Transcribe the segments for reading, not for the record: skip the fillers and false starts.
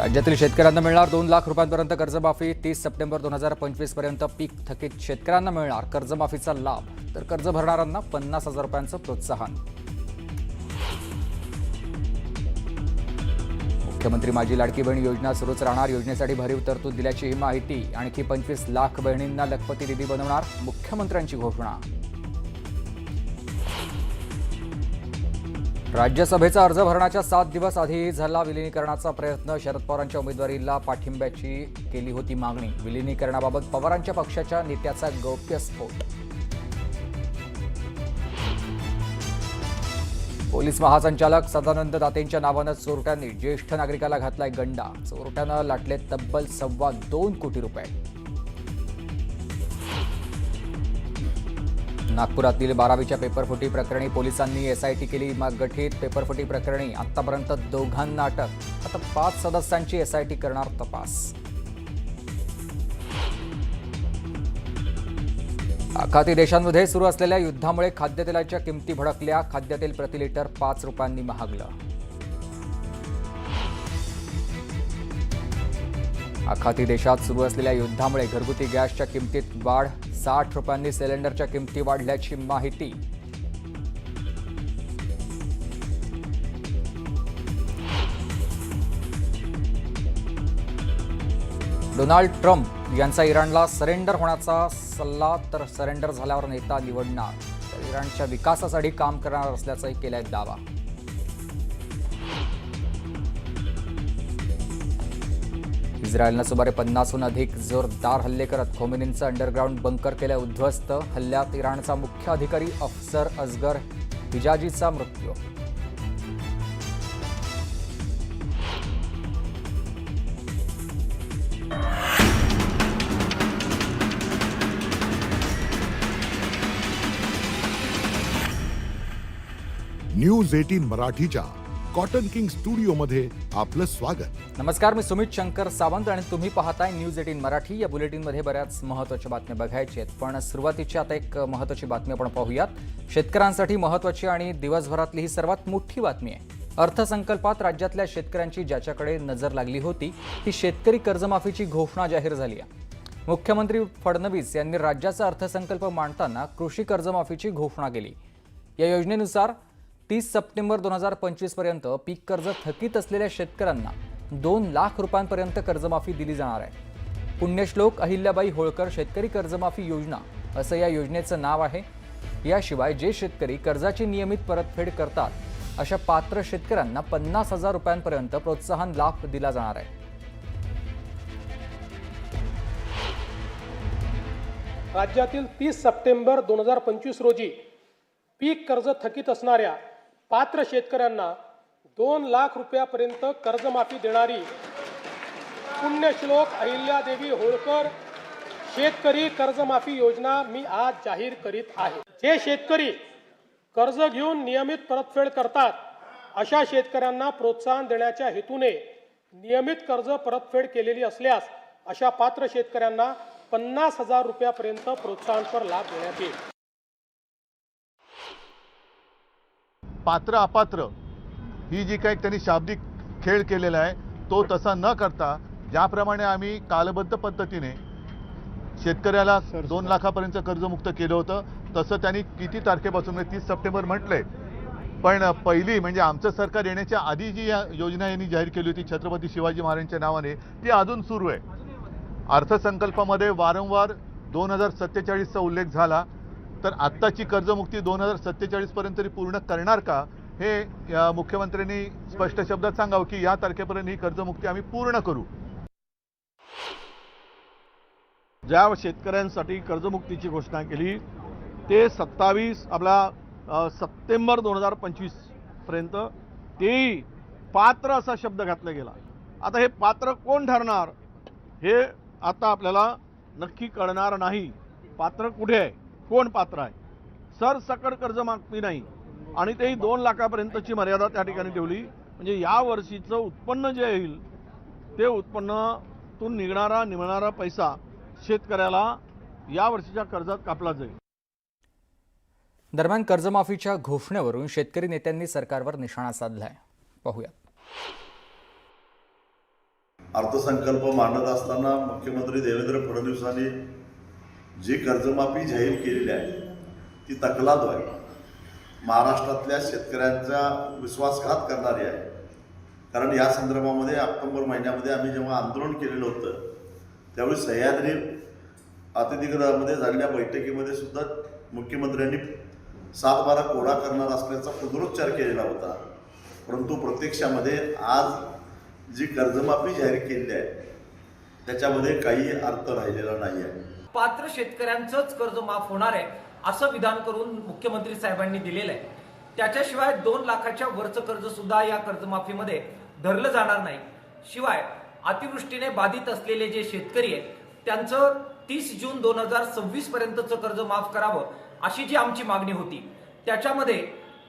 राज्यातील शेतकऱ्यांना मिळणार 2 लाख रुपयांपर्यंत कर्जमाफी। 30 सप्टेंबर 2025 पर्यंत पीक थकीत शेतकऱ्यांना मिळणार कर्जमाफीचा लाभ, तर कर्ज भरणाऱ्यांना 50,000 रुपयांचं प्रोत्साहन। मुख्यमंत्री माझी लाडकी बहीण योजना सुरूच राहणार, योजनेसाठी भरीव तरतूद दिल्याची ही माहिती। आणखी 25 लाख बहिणींना लखपती दिदी बनवणार, मुख्यमंत्र्यांची घोषणा। राज्यसभेचा अर्ज भरण्याच्या 7 दिवस आधी झाला विलिनीकरणाचा प्रयत्न। शरद पवारांच्या उमेदवारीला पाठिंब्याची केली होती मागणी। विलिनीकरणाबाबत पवारांच्या पक्षाच्या नेत्याचा गौप्यस्फोट। पोलीस महासंचालक सदानंद दातेंच्या नावानं चोरट्यांनी ज्येष्ठ नागरिकाला घातलाय गंडा। चोरट्यानं लाटले तब्बल 2.25 कोटी रुपये। नागपुरातील 12वीच्या पेपरफुटी प्रकरणी पोलिसांनी एसआयटी केली गठीत। पेपरफुटी प्रकरणी आतापर्यंत दोघांना अटक। आता 5 सदस्यांची एसआयटी करणार तपास। आखाती देशांमध्ये सुरू असलेल्या युद्धामुळे खाद्यतेलाच्या किमती भडकल्या। खाद्यतेल प्रति लिटर 5 रुपयांनी महागलं। आखाती देशात सुरू असलेल्या युद्धामुळे घरगुती गॅसच्या किमतीत वाढ। 60 रुपयांनी सिलेंडरच्या किमती वाढल्याची माहिती। डोनाल्ड ट्रम्प यांचा इराणला सरेंडर होण्याचा सल्ला, तर सरेंडर झाल्यावर नेता निवडणार, तर इराणच्या विकासासाठी काम करणार असल्याचाही केलाय दावा। इस्रायलनं सुमारे 50हून अधिक जोरदार हल्ले करत खोमेनींचं अंडरग्राऊंड बंकर केलं उद्ध्वस्त। हल्ल्यात इराणचा मुख्य अधिकारी अफसर असगर हिजाजीचा मृत्यू। न्यूज 18 मराठीच्या कॉटन किंग स्टुडिओ मध्ये आपलं स्वागत। नमस्कार, मी सुमित शंकर सावंत आणि तुम्ही पाहताय न्यूज 18 मराठी। या बुलेटिन मध्ये बऱ्याच महत्त्वाच्या बातम्या बघायच्या आहेत, पण सुरुवातीची आता एक महत्त्वाची बातमी आपण पाहूयात। शेतकऱ्यांसाठी महत्त्वाची आणि दिवसभरातली ही सर्वात मोठी बातमी आहे। अर्थसंकल्पात राज्यातल्या शेतकऱ्यांची ज्याच्याकडे नजर लागली होती, ती शेतकरी कर्जमाफीची घोषणा जाहीर झाली आहे। मुख्यमंत्री फडणवीस यांनी राज्याचा अर्थसंकल्प मांडताना कृषी कर्जमाफीची घोषणा केली। या योजनेनुसार 30 सप्टेंबर 2025 पर्यंत पीक कर्ज थकीत असलेल्या शेतकऱ्यांना 2 लाख रुपयांपर्यंत कर्जमाफी दिली जाणार आहे। पुण्यश्लोक अहिल्याबाई होळकर शेतकरी कर्जमाफी योजना असं या योजनेचं नाव आहे। याशिवाय जे शेतकरी कर्जाची नियमित परतफेड करतात अशा पात्र शेतकऱ्यांना 50,000 रुपयांपर्यंत प्रोत्साहन लाभ दिला जाणार आहे। राज्यातील 30 सप्टेंबर 2025 रोजी पीक कर्ज थकीत असणाऱ्या पात्र शेतकऱ्यांना 2 लाख रुपयापर्यंत कर्जमाफी देणारी पुण्यश्लोक अहिल्यादेवी होळकर शेतकरी कर्जमाफी योजना मी आज जाहीर करीत आहे। जे शेतकरी कर्ज घेऊन नियमित परतफेड करतात अशा शेतकऱ्यांना प्रोत्साहन देण्याच्या हेतूने नियमित कर्ज परतफेड केलेली असल्यास अशा पात्र शेतकऱ्यांना 50,000 रुपयापर्यंत प्रोत्साहनपर लाभ देण्यात येईल। पात्र अपात्र ही जी काही त्यांनी शाब्दिक खेळ केलेला आहे तो तसा न करता ज्याप्रमाणे आम्ही कालबद्ध पद्धतीने शेतकऱ्याला 2 लाखापर्यंत कर्जमुक्त केलं होतं, तसं त्यांनी किती तारखेपासून म्हणजे 30 सप्टेंबर म्हटले, पण पहिली म्हणजे आमचं सरकार येण्याच्या आधी जी योजना यांनी जाहीर केली होती छत्रपती शिवाजी महाराजांच्या नावाने, ती अजून सुरू आहे। अर्थसंकल्पामध्ये वारंवार 2047चा उल्लेख झाला, तर आत्ताची कर्जमुक्ती 2047 पर्यंत तरी पूर्ण करणार का, हे मुख्यमंत्र्यांनी स्पष्ट शब्दात सांगावं की या तारखेपर्यंत ही कर्जमुक्ती आम्ही पूर्ण करू। ज्या शेतकऱ्यांसाठी कर्जमुक्तीची घोषणा केली ते 27 सप्टेंबर 2025 पर्यंत तेही पात्र असा शब्द घातला गेला। आता हे पात्र कोण ठरणार हे आता आपल्याला नक्की कळणार नाही। पात्र कुठे आहे, कोण पात्र आहे? सरसकट कर्जमाफी नाही आणि तेही 2 लाखापर्यंतची मर्यादा त्या ठिकाणी ठेवली, म्हणजे या वर्षीचं उत्पन्न जे येईल ते उत्पन्नातून मिळणारा पैसा शेतकऱ्याला या वर्षीच्या कर्जात कापला जाईल। दरम्यान कर्जमाफीच्या घोषणेवरून शेतकरी नेत्यांनी सरकारवर निशाणा साधलाय। पाहूया। अर्थसंकल्प मांडत असताना मुख्यमंत्री देवेंद्र फडणवीसांनी जी कर्जमाफी जाहीर केलेली आहे ती तकलाद आहे, महाराष्ट्रातल्या शेतकऱ्यांचा विश्वासघात करणारी आहे. कारण या संदर्भामध्ये ऑक्टोबर महिन्यामध्ये आम्ही जेव्हा आंदोलन केलेलं होतं त्यावेळी सह्याद्री अतिथीगृहामध्ये झालेल्या बैठकीमध्ये सुद्धा मुख्यमंत्र्यांनी 7-12 कोडा करणार असल्याचा पुनरुच्चार केलेला होता. परंतु प्रत्यक्षामध्ये आज जी कर्जमाफी जाहीर केलेली आहे त्याच्यामध्ये काही अर्थ राहिलेला नाही आहे. पात्र शेतकऱ्यांचंच कर्ज माफ होणार आहे असं विधान करून मुख्यमंत्री साहेबांनी दिलेलं आहे. त्याच्याशिवाय 2 लाखाच्या वरचं कर्ज सुद्धा या कर्जमाफीमध्ये धरलं जाणार नाही. शिवाय अतिवृष्टीने बाधित असलेले जे शेतकरी आहेत त्यांचं 30 जून 2026 पर्यंतचं कर्ज माफ करावं अशी जी आमची मागणी होती त्याच्यामध्ये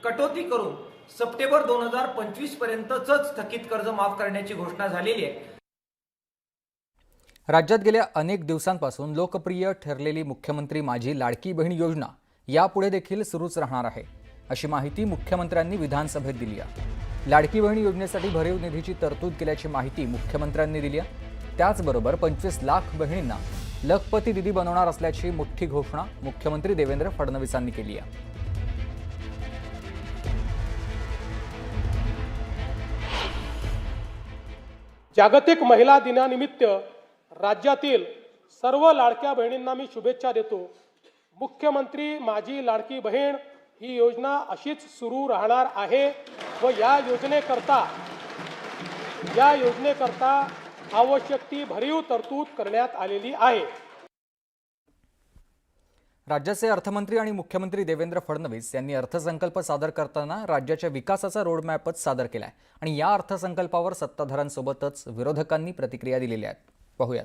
कटौती करून सप्टेंबर 2025 पर्यंतच थकीत कर्ज माफ करण्याची घोषणा झालेली आहे. राज्यात गेल्या अनेक दिवसांपासून लोकप्रिय ठरलेली मुख्यमंत्री माझी लाडकी बहीण योजना यापुढे देखील सुरूच राहणार आहे अशी माहिती मुख्यमंत्र्यांनी विधानसभेत दिली आहे. लाडकी बहीण योजनेसाठी भरीव निधीची तरतूद केल्याची माहिती मुख्यमंत्र्यांनी दिली आहे. त्याचबरोबर 25 लाख बहिणींना लखपती दिदी बनवणार असल्याची मोठी घोषणा मुख्यमंत्री देवेंद्र फडणवीसांनी केली आहे. जागतिक महिला दिनानिमित्त राज्यातील सर्व लाडक्या बहिणींना मी शुभेच्छा देतो. मुख्यमंत्री माझी लाडकी बहीण ही योजना अशीच सुरू राहणार आहे व या योजनेकरता आवश्यक ती भरीव तरतूद करण्यात आलेली आहे. राज्याचे अर्थमंत्री आणि मुख्यमंत्री देवेंद्र फडणवीस यांनी अर्थसंकल्प सादर करताना राज्याच्या विकासाचा रोडमॅपच सादर केलाय आणि या अर्थसंकल्पावर सत्ताधाऱ्यांसोबतच विरोधकांनी प्रतिक्रिया दिलेल्या आहेत. पाहूयात.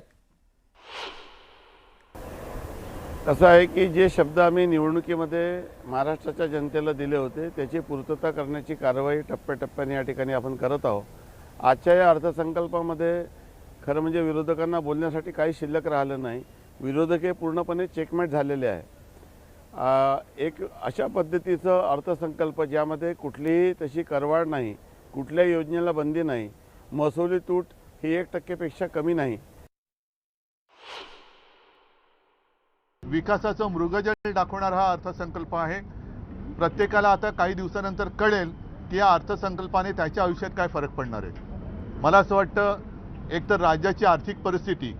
कसं आहे की जे शब्द आम्ही निवडणुकीमध्ये महाराष्ट्राच्या जनतेला दिले होते त्याची पूर्तता करण्याची कारवाई टप्प्याटप्प्याने या ठिकाणी आपण करत आहोत. आजच्या या अर्थसंकल्पामध्ये खरं म्हणजे विरोधकांना बोलण्यासाठी काही शिल्लक राहिलं नाही. विरोधक हे पूर्णपणे चेकमेट झालेले आहे. एक अशा पद्धतीचं अर्थसंकल्प ज्यामध्ये कुठलीही तशी करवाढ नाही, कुठल्या योजनेला बंदी नाही, महसुली तूट ही 1% कमी नाही. विकासाचं मृगजळ दाखवणारा हा अर्थसंकल्प आहे. प्रत्येकाला आता काही दिवसानंतर कळेल की या अर्थसंकल्पाने त्याच्या आयुष्यात काय फरक पडणार आहे. मला असं वाटतं एकतर राज्याची आर्थिक परिस्थिती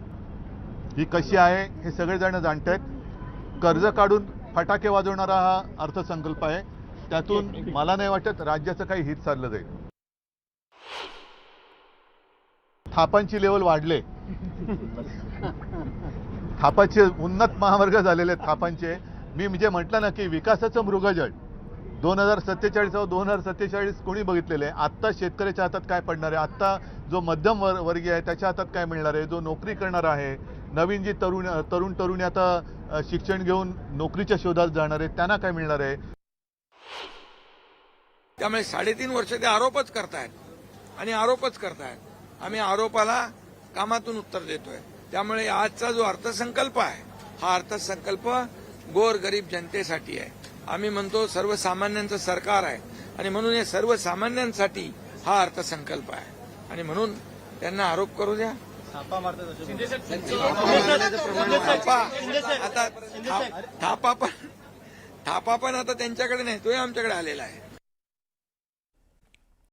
ही कशी आहे हे सगळेजण जाणत आहेत. कर्ज काढून फटाके वाजवणारा हा अर्थसंकल्प आहे. त्यातून मला नाही वाटत राज्याचं काही हित साधलं जाईल. थापांची लेवल वाढले, थापाचे उन्नत महावर्ग झालेले आहेत थापांचे. मी म्हणजे म्हटलं ना की विकासाचं मृगजळ 2047 व 2047 कोणी बघितलेलं आहे. आत्ता शेतकऱ्याच्या हातात काय पडणार आहे, आत्ता जो मध्यम वर्गीय आहे त्याच्या हातात काय मिळणार आहे, जो नोकरी करणार आहे, नवीन जी तरुणी आता शिक्षण घेऊन नोकरीच्या शोधात जाणार आहे त्यांना काय मिळणार आहे. त्यामुळे 3.5 वर्ष ते आरोपच करतायत आणि आरोपच करतायत. आम्ही आरोपाला कामातून उत्तर देतोय. त्यामुळे आजचा जो अर्थसंकल्प आहे हा अर्थसंकल्प गोरगरीब जनतेसाठी आहे. आम्ही म्हणतो सर्वसामान्यांचं सरकार आहे आणि म्हणून हे सर्वसामान्यांसाठी हा अर्थसंकल्प आहे आणि म्हणून त्यांना आरोप करू द्या. आता थापा पण आता त्यांच्याकडे नाही, तोही आमच्याकडे आलेला आहे.